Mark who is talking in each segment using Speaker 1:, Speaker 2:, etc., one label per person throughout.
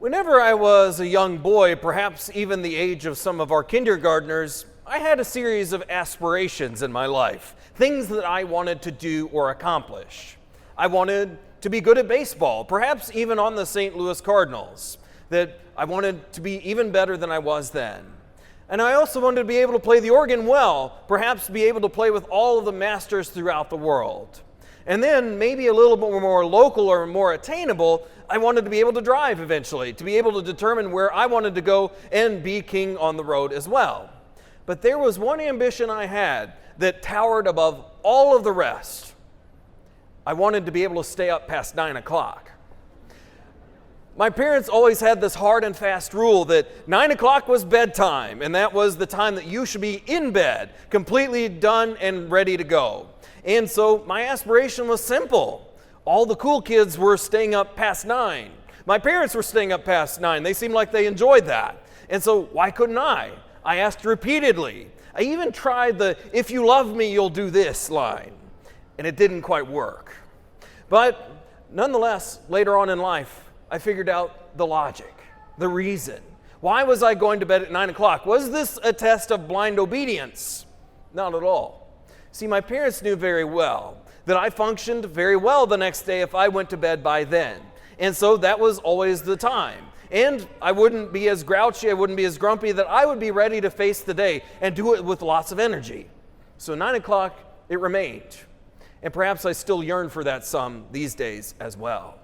Speaker 1: Whenever I was a young boy, perhaps even the age of some of our kindergartners, I had a series of aspirations in my life, things that I wanted to do or accomplish. I wanted to be good at baseball, perhaps even on the St. Louis Cardinals, that I wanted to be even better than I was then. And I also wanted to be able to play the organ well, perhaps be able to play with all of the masters throughout the world. And then, maybe a little bit more local or more attainable, I wanted to be able to drive eventually, to be able to determine where I wanted to go and be king on the road as well. But there was one ambition I had that towered above all of the rest. I wanted to be able to stay up past 9 o'clock. My parents always had this hard and fast rule that 9 o'clock was bedtime, and that was the time that you should be in bed, completely done and ready to go. And so my aspiration was simple. All the cool kids were staying up past 9. My parents were staying up past 9. They seemed like they enjoyed that. And so why couldn't I? I asked repeatedly. I even tried the "if you love me, you'll do this" line. And it didn't quite work. But nonetheless, later on in life, I figured out the logic, the reason. Why was I going to bed at 9 o'clock? Was this a test of blind obedience? Not at all. See, my parents knew very well that I functioned very well the next day if I went to bed by then. And so that was always the time. And I wouldn't be as grouchy, I wouldn't be as grumpy, that I would be ready to face the day and do it with lots of energy. So 9 o'clock, it remained. And perhaps I still yearn for that some these days as well.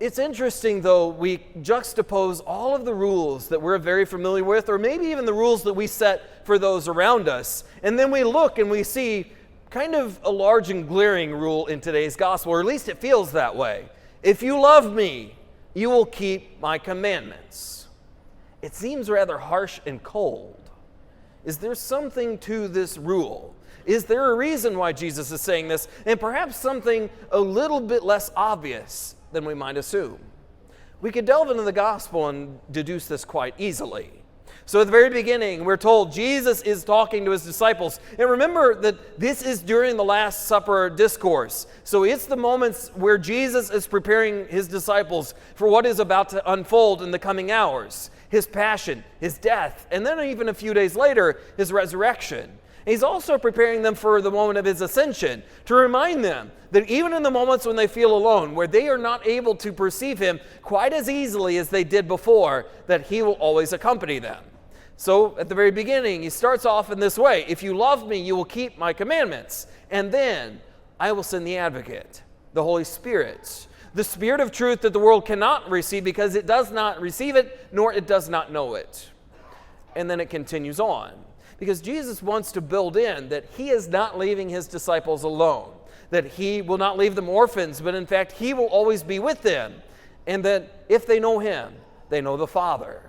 Speaker 1: It's interesting, though, we juxtapose all of the rules that we're very familiar with, or maybe even the rules that we set for those around us, and then we look and we see kind of a large and glaring rule in today's gospel, or at least it feels that way. If you love me, you will keep my commandments. It seems rather harsh and cold. Is there something to this rule? Is there a reason why Jesus is saying this? And perhaps something a little bit less obvious than we might assume. We could delve into the gospel and deduce this quite easily. So at the very beginning, we're told Jesus is talking to his disciples. And remember that this is during the Last Supper discourse. So it's the moments where Jesus is preparing his disciples for what is about to unfold in the coming hours. His passion, his death, and then even a few days later, his resurrection. He's also preparing them for the moment of his ascension, to remind them that even in the moments when they feel alone, where they are not able to perceive him quite as easily as they did before, that he will always accompany them. So at the very beginning, he starts off in this way: if you love me, you will keep my commandments. And then I will send the advocate, the Holy Spirit, the Spirit of truth that the world cannot receive because it does not receive it, nor it does not know it. And then it continues on. Because Jesus wants to build in that he is not leaving his disciples alone, that he will not leave them orphans, but in fact, he will always be with them, and that if they know him, they know the Father.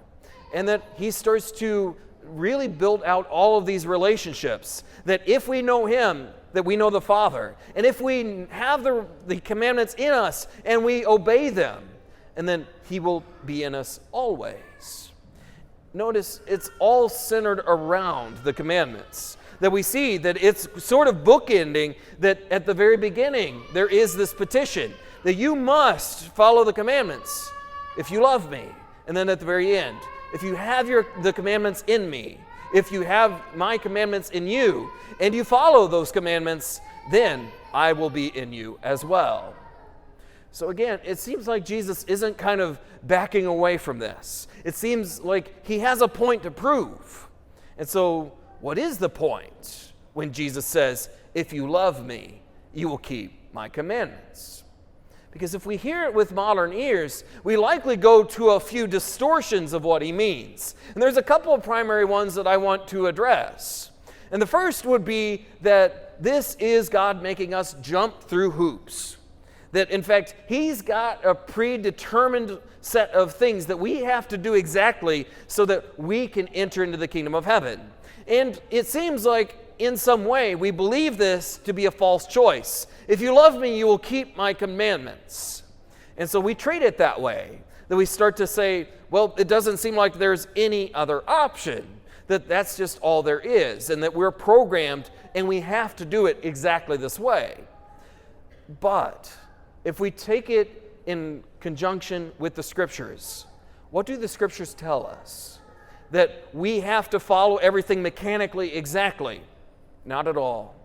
Speaker 1: And that he starts to really build out all of these relationships, that if we know him, that we know the Father. And if we have the commandments in us and we obey them, and then he will be in us always. Notice it's all centered around the commandments. That we see that it's sort of bookending that at the very beginning there is this petition that you must follow the commandments if you love me. And then at the very end, if you have the commandments in me, if you have my commandments in you, and you follow those commandments, then I will be in you as well. So again, it seems like Jesus isn't kind of backing away from this. It seems like he has a point to prove. And so what is the point when Jesus says, if you love me, you will keep my commandments? Because if we hear it with modern ears, we likely go to a few distortions of what he means. And there's a couple of primary ones that I want to address. And the first would be that this is God making us jump through hoops. That in fact, he's got a predetermined set of things that we have to do exactly so that we can enter into the kingdom of heaven. And it seems like in some way we believe this to be a false choice. If you love me, you will keep my commandments. And so we treat it that way, that we start to say, well, it doesn't seem like there's any other option, that that's just all there is, and that we're programmed and we have to do it exactly this way. But if we take it in conjunction with the Scriptures. What do the Scriptures tell us? That we have to follow everything mechanically exactly? Not at all.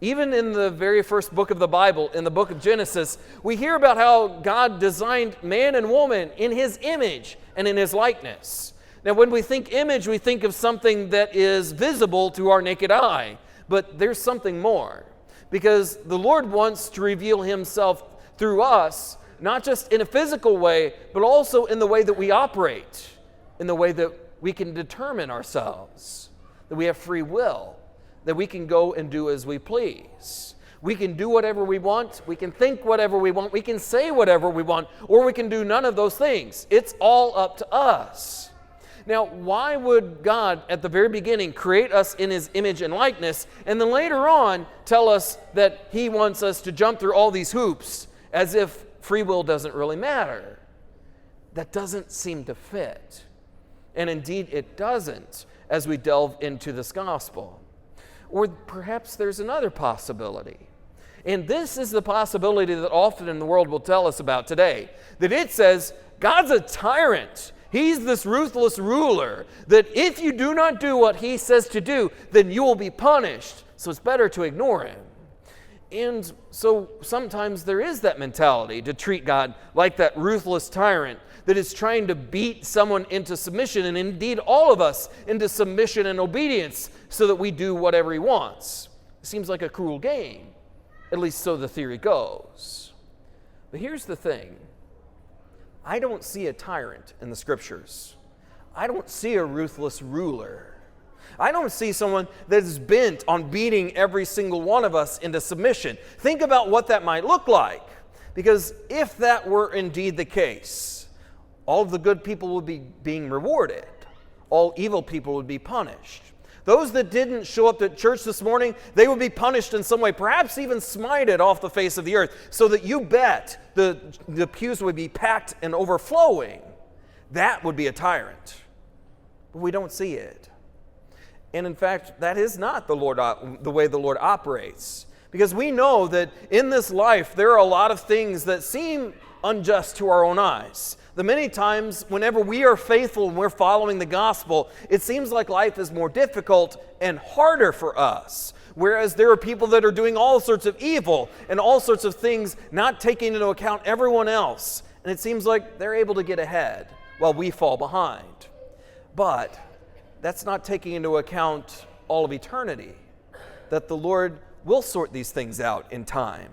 Speaker 1: Even in the very first book of the Bible, in the book of Genesis, we hear about how God designed man and woman in His image and in His likeness. Now, when we think image, we think of something that is visible to our naked eye. But there's something more. Because the Lord wants to reveal Himself through us, not just in a physical way, but also in the way that we operate, in the way that we can determine ourselves, that we have free will, that we can go and do as we please. We can do whatever we want, we can think whatever we want, we can say whatever we want, or we can do none of those things. It's all up to us. Now, why would God at the very beginning create us in His image and likeness, and then later on tell us that He wants us to jump through all these hoops as if free will doesn't really matter? That doesn't seem to fit. And indeed, it doesn't as we delve into this gospel. Or perhaps there's another possibility. And this is the possibility that often in the world will tell us about today. That it says, God's a tyrant. He's this ruthless ruler. That if you do not do what He says to do, then you will be punished. So it's better to ignore Him. And so sometimes there is that mentality to treat God like that ruthless tyrant that is trying to beat someone into submission, and indeed all of us into submission and obedience, so that we do whatever He wants. It seems like a cruel game, at least so the theory goes. But here's the thing. I don't see a tyrant in the Scriptures. I don't see a ruthless ruler. I don't see someone that is bent on beating every single one of us into submission. Think about what that might look like. Because if that were indeed the case, all of the good people would be being rewarded. All evil people would be punished. Those that didn't show up at church this morning, they would be punished in some way, perhaps even smited off the face of the earth, so that you bet the pews would be packed and overflowing. That would be a tyrant. But we don't see it. And in fact, that is not the way the Lord operates. Because we know that in this life, there are a lot of things that seem unjust to our own eyes. The many times, whenever we are faithful and we're following the gospel, it seems like life is more difficult and harder for us. Whereas there are people that are doing all sorts of evil and all sorts of things, not taking into account everyone else. And it seems like they're able to get ahead while we fall behind. But that's not taking into account all of eternity, that the Lord will sort these things out in time.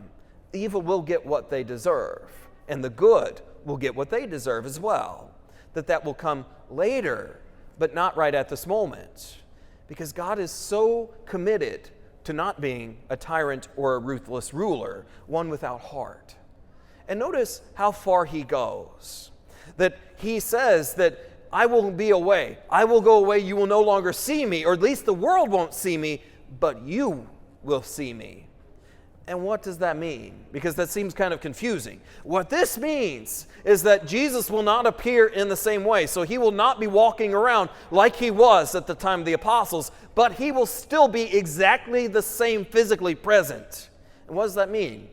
Speaker 1: The evil will get what they deserve, and the good will get what they deserve as well. That will come later, but not right at this moment. Because God is so committed to not being a tyrant or a ruthless ruler, one without heart. And notice how far He goes. That He says that I will be away. I will go away. You will no longer see me, or at least the world won't see me, but you will see me. And what does that mean? Because that seems kind of confusing. What this means is that Jesus will not appear in the same way. So He will not be walking around like He was at the time of the apostles, but He will still be exactly the same physically present. And what does that mean?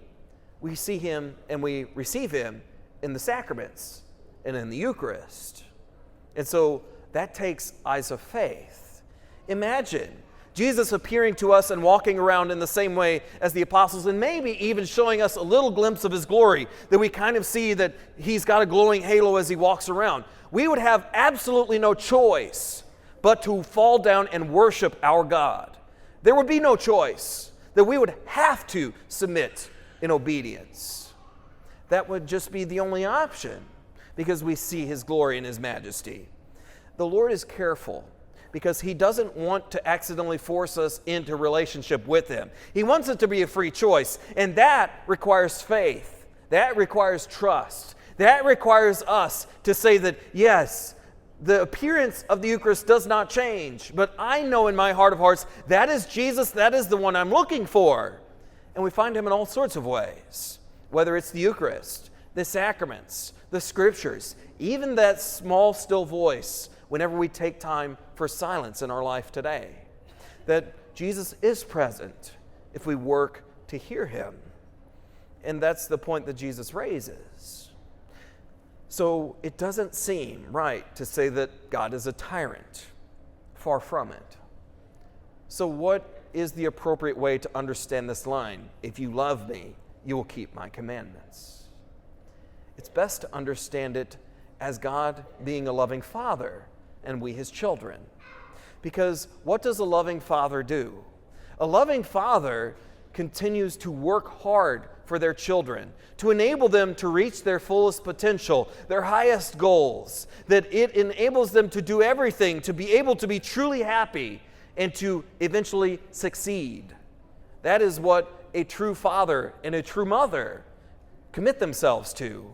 Speaker 1: We see Him and we receive Him in the sacraments and in the Eucharist. And so that takes eyes of faith. Imagine Jesus appearing to us and walking around in the same way as the apostles, and maybe even showing us a little glimpse of His glory, that we kind of see that He's got a glowing halo as He walks around. We would have absolutely no choice but to fall down and worship our God. There would be no choice, that we would have to submit in obedience. That would just be the only option, because we see His glory and His majesty. The Lord is careful, because He doesn't want to accidentally force us into relationship with Him. He wants it to be a free choice, and that requires faith. That requires trust. That requires us to say that, yes, the appearance of the Eucharist does not change, but I know in my heart of hearts, that is Jesus, that is the one I'm looking for. And we find Him in all sorts of ways, whether it's the Eucharist, the sacraments, the Scriptures, even that small, still voice whenever we take time for silence in our life today. That Jesus is present if we work to hear Him. And that's the point that Jesus raises. So it doesn't seem right to say that God is a tyrant. Far from it. So what is the appropriate way to understand this line? If you love me, you will keep my commandments. It's best to understand it as God being a loving father and we his children. Because what does a loving father do? A loving father continues to work hard for their children, to enable them to reach their fullest potential, their highest goals, that it enables them to do everything, to be able to be truly happy and to eventually succeed. That is what a true father and a true mother commit themselves to.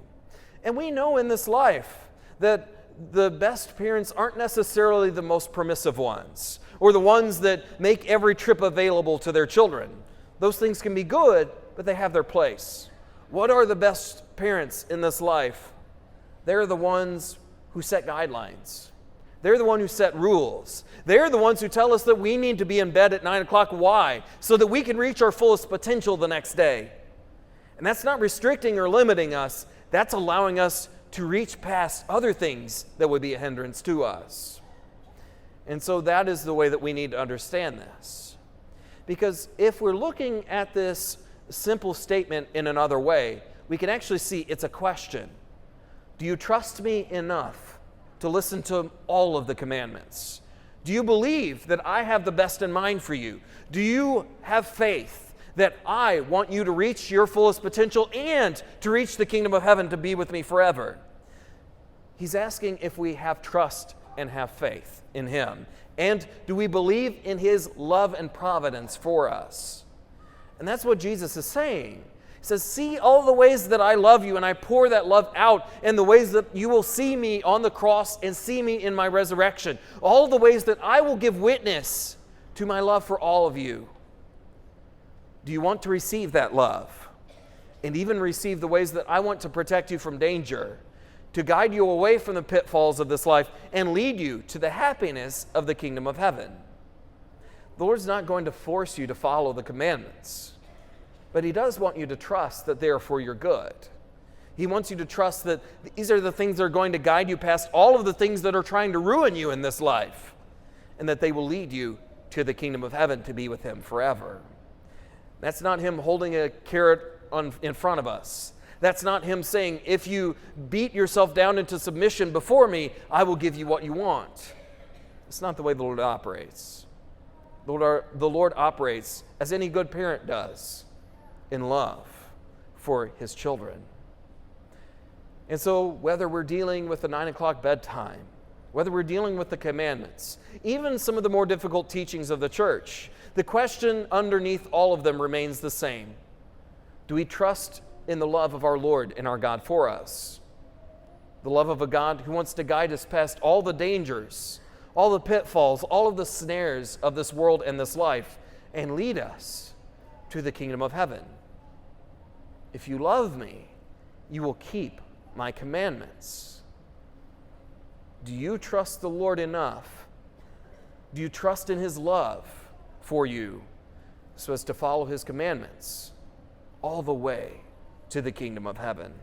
Speaker 1: And we know in this life that the best parents aren't necessarily the most permissive ones or the ones that make every trip available to their children. Those things can be good, but they have their place. What are the best parents in this life? They're the ones who set guidelines. They're the ones who set rules. They're the ones who tell us that we need to be in bed at 9 o'clock. Why? So that we can reach our fullest potential the next day. And that's not restricting or limiting us. That's allowing us to reach past other things that would be a hindrance to us. And so that is the way that we need to understand this. Because if we're looking at this simple statement in another way, we can actually see it's a question. Do you trust me enough to listen to all of the commandments? Do you believe that I have the best in mind for you? Do you have faith that I want you to reach your fullest potential and to reach the kingdom of heaven to be with me forever? He's asking if we have trust and have faith in him. And do we believe in his love and providence for us? And that's what Jesus is saying. He says, see all the ways that I love you, and I pour that love out in the ways that you will see me on the cross and see me in my resurrection. All the ways that I will give witness to my love for all of you. Do you want to receive that love? And even receive the ways that I want to protect you from danger, to guide you away from the pitfalls of this life and lead you to the happiness of the kingdom of heaven. The Lord's not going to force you to follow the commandments, but he does want you to trust that they are for your good. He wants you to trust that these are the things that are going to guide you past all of the things that are trying to ruin you in this life, and that they will lead you to the kingdom of heaven to be with him forever. That's not him holding a carrot in front of us. That's not him saying, if you beat yourself down into submission before me, I will give you what you want. It's not the way the Lord operates. The Lord operates as any good parent does, in love for his children. And so whether we're dealing with the 9 o'clock bedtime, whether we're dealing with the commandments, even some of the more difficult teachings of the church, the question underneath all of them remains the same. Do we trust in the love of our Lord and our God for us? The love of a God who wants to guide us past all the dangers, all the pitfalls, all of the snares of this world and this life, and lead us to the kingdom of heaven. If you love me, you will keep my commandments. Do you trust the Lord enough? Do you trust in his love for you so as to follow his commandments all the way to the kingdom of heaven?